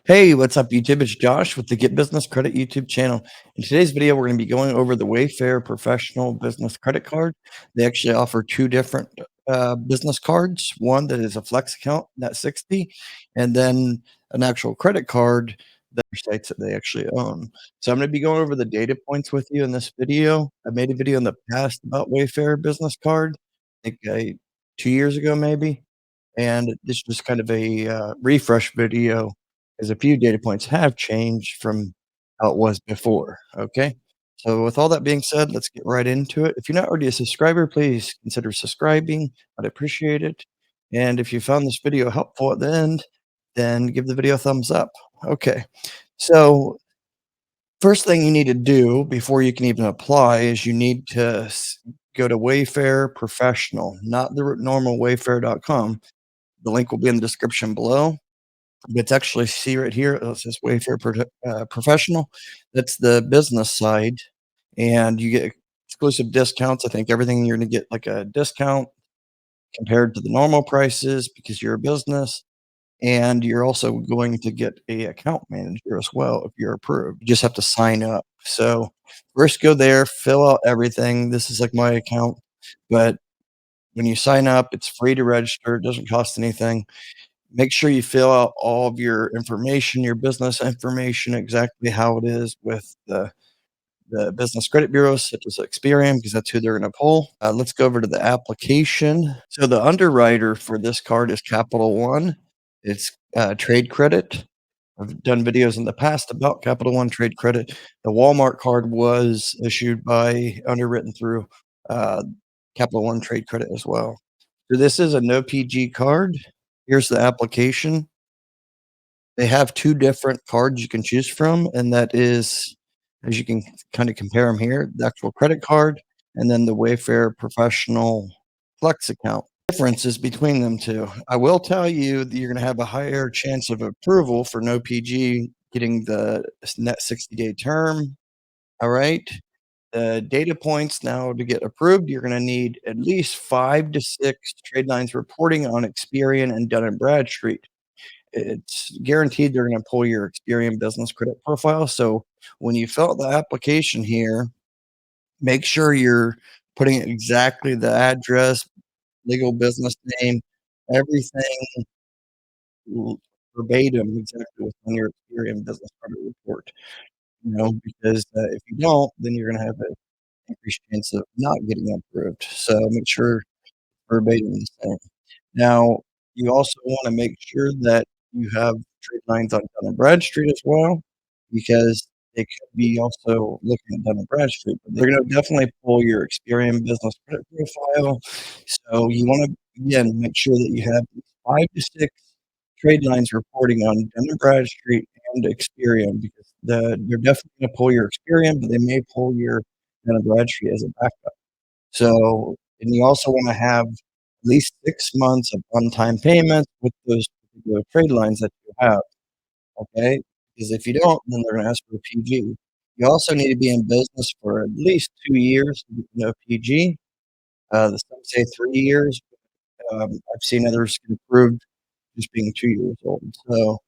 Hey, what's up, YouTube? It's Josh with the Get Business Credit YouTube channel. In today's video, we're going to be going over the WayFair Professional Business Credit Card. They actually offer two different business cards. One that is a flex account, that's 60, and then an actual credit card that states that they actually own. So I'm going to be going over the data points with you in this video. I made a video in the past about WayFair Business Card, I think 2 years ago maybe, and this was kind of a refresh video because a few data points have changed from how it was before. Okay. So, with all that being said, let's get right into it. If you're not already a subscriber, please consider subscribing. I'd appreciate it. And if you found this video helpful at the end, then give the video a thumbs up. Okay. So, first thing you need to do before you can even apply is you need to go to Wayfair Professional, not the normal wayfair.com. The link will be in the description below. It's actually see right here, it says Wayfair Professional. That's the business side, and you get exclusive discounts. I think everything you're gonna get like a discount compared to the normal prices because you're a business, and you're also going to get a account manager as well if you're approved. You just have to sign up. So first go there, fill out everything. This is like my account, but when you sign up, it's free to register. It doesn't cost anything. Make sure you fill out all of your information, your business information, exactly how it is with the business credit bureaus such as Experian, because that's who they're going to pull. Let's go over to the application. So the underwriter for this card is Capital One. It's trade credit. I've done videos in the past about Capital One trade credit. The Walmart card was issued by underwritten through uh, Capital One trade credit as well. So this is a no PG card. Here's the application. They have 2 different cards you can choose from, and that is, as you can kinda compare them here, the actual credit card and then the Wayfair Professional Flex account. Differences between them 2. I will tell you that you're gonna have a higher chance of approval for no PG getting the net 60-day term, alright? The data points now to get approved, you're gonna need at least 5 to 6 trade lines reporting on Experian and Dun and Bradstreet. It's guaranteed they're gonna pull your Experian business credit profile, so when you fill out the application here, make sure you're putting exactly the address, legal business name, everything l verbatim exactly what's on your Experian business credit report, because, if you don't, then you're gonna have an increased chance of not getting approved, so make sure verbatim the same. Now, you also wanna make sure that you have trade lines on Dun& and Bradstreet as well, because they could be also looking at Dun& and Bradstreet, but they're gonna definitely pull your Experian business credit profile. So you wanna, again, make sure that you have 5 to 6 trade lines reporting on Dun& and Bradstreet and Experian because they're definitely gonna pull your Experian, but they may pull your Dun& and Bradstreet as a backup. So, and you also wanna have at least 6 months of on-time payments with those particular trade lines that you have, okay? Because if you don't, then they're gonna ask for a PG. You also need to be in business for at least 2 years to get no PG. Some say 3 years. I've seen others get approved just being 2 years old. So,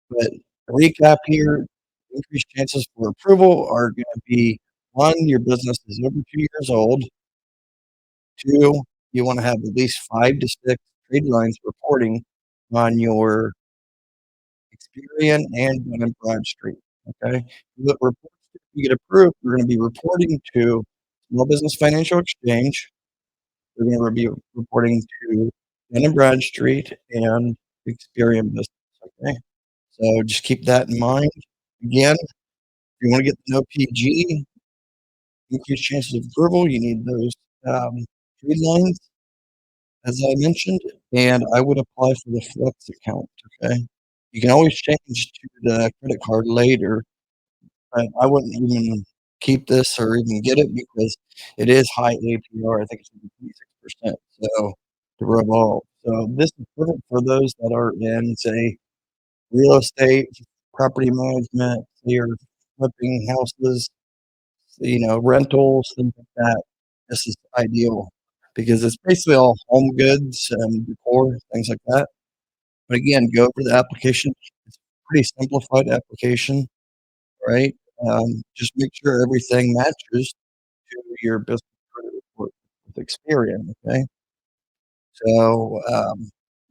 but to recap here, increased chances for approval are gonna be, 1, your business is over 2 years old. 2, you wanna have at least 5 to 6 trade lines reporting on your Experian and Dun& and Bradstreet, okay? What reports if you get approved, you're gonna be reporting to Small Business Financial Exchange. You're gonna be reporting to Dun& and Bradstreet and Experian Business, okay? So just keep that in mind. Again, if you wanna get the no PG, increased chances of approval, you need those, trade lines, as I mentioned, and I would apply for the Flex account, okay? You can always change to the credit card later, but I wouldn't even keep this or even get it because it is high APR. I think it's 26%, so to revolve. So this is perfect for those that are in, say, real estate, property management, you're flipping houses, rentals, things like that. This is ideal because it's basically all home goods and decor, things like that. But again, go over the application. It's pretty simplified application, right? Just make sure everything matches to your business credit report with Experian, okay? So,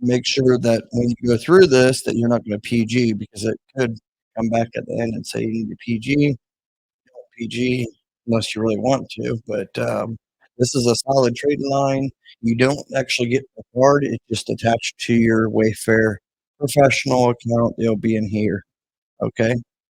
make sure that when you go through this, that you're not gonna PG because it could come back at the end and say you need to PG unless you really want to, but, this is a solid trade line. You don't actually get the card, it's just attached to your Wayfair professional account. It'll be in here, okay?